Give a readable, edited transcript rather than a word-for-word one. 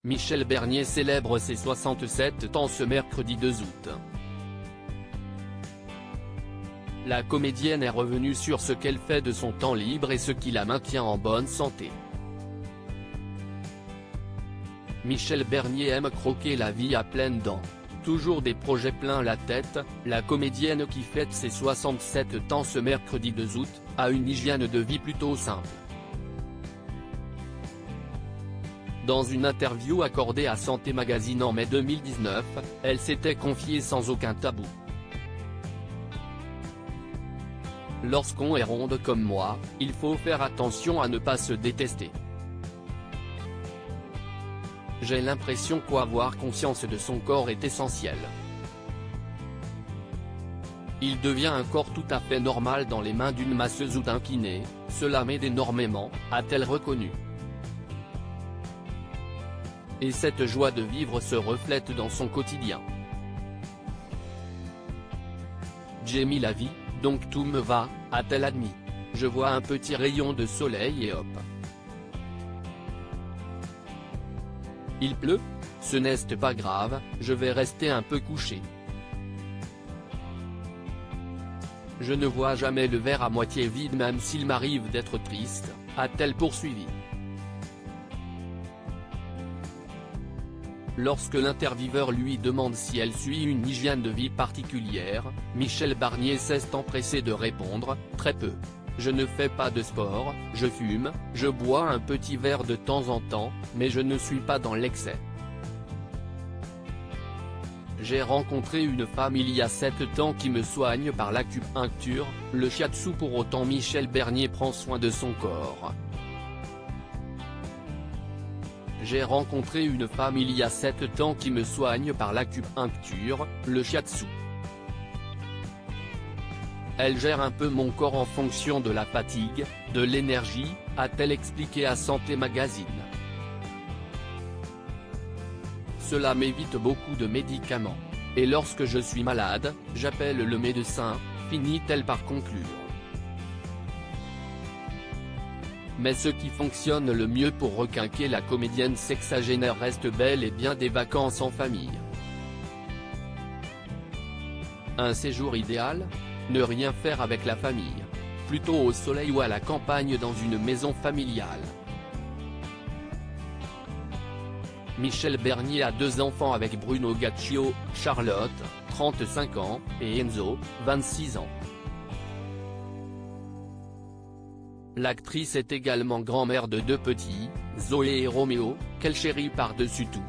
Michel Bernier célèbre ses 67 ans ce mercredi 2 août. La comédienne est revenue sur ce qu'elle fait de son temps libre et ce qui la maintient en bonne santé. Michel Bernier aime croquer la vie à pleines dents. Toujours des projets plein la tête, la comédienne qui fête ses 67 ans ce mercredi 2 août, a une hygiène de vie plutôt simple. Dans une interview accordée à Santé Magazine en mai 2019, elle s'était confiée sans aucun tabou. Lorsqu'on est ronde comme moi, il faut faire attention à ne pas se détester. J'ai l'impression qu'avoir conscience de son corps est essentiel. Il devient un corps tout à fait normal dans les mains d'une masseuse ou d'un kiné, cela m'aide énormément, a-t-elle reconnu. Et cette joie de vivre se reflète dans son quotidien. J'aime la vie, donc tout me va, a-t-elle admis. Je vois un petit rayon de soleil et hop. Il pleut? Ce n'est pas grave, je vais rester un peu couché. Je ne vois jamais le verre à moitié vide même s'il m'arrive d'être triste, a-t-elle poursuivi. Lorsque l'intervieweur lui demande si elle suit une hygiène de vie particulière, Michel Bernier s'est empressé de répondre « Très peu. Je ne fais pas de sport, je fume, je bois un petit verre de temps en temps, mais je ne suis pas dans l'excès. J'ai rencontré une femme il y a 7 ans qui me soigne par l'acupuncture, le shiatsu. Pour autant Michel Bernier prend soin de son corps. J'ai rencontré une femme il y a 7 ans qui me soigne par l'acupuncture, le shiatsu. Elle gère un peu mon corps en fonction de la fatigue, de l'énergie, a-t-elle expliqué à Santé Magazine. Cela m'évite beaucoup de médicaments. Et lorsque je suis malade, j'appelle le médecin, finit-elle par conclure. Mais ce qui fonctionne le mieux pour requinquer la comédienne sexagénaire reste bel et bien des vacances en famille. Un séjour idéal? Ne rien faire avec la famille. Plutôt au soleil ou à la campagne dans une maison familiale. Michel Bernier a 2 enfants avec Bruno Gaccio, Charlotte, 35 ans, et Enzo, 26 ans. L'actrice est également grand-mère de 2 petits, Zoé et Roméo, qu'elle chérit par-dessus tout.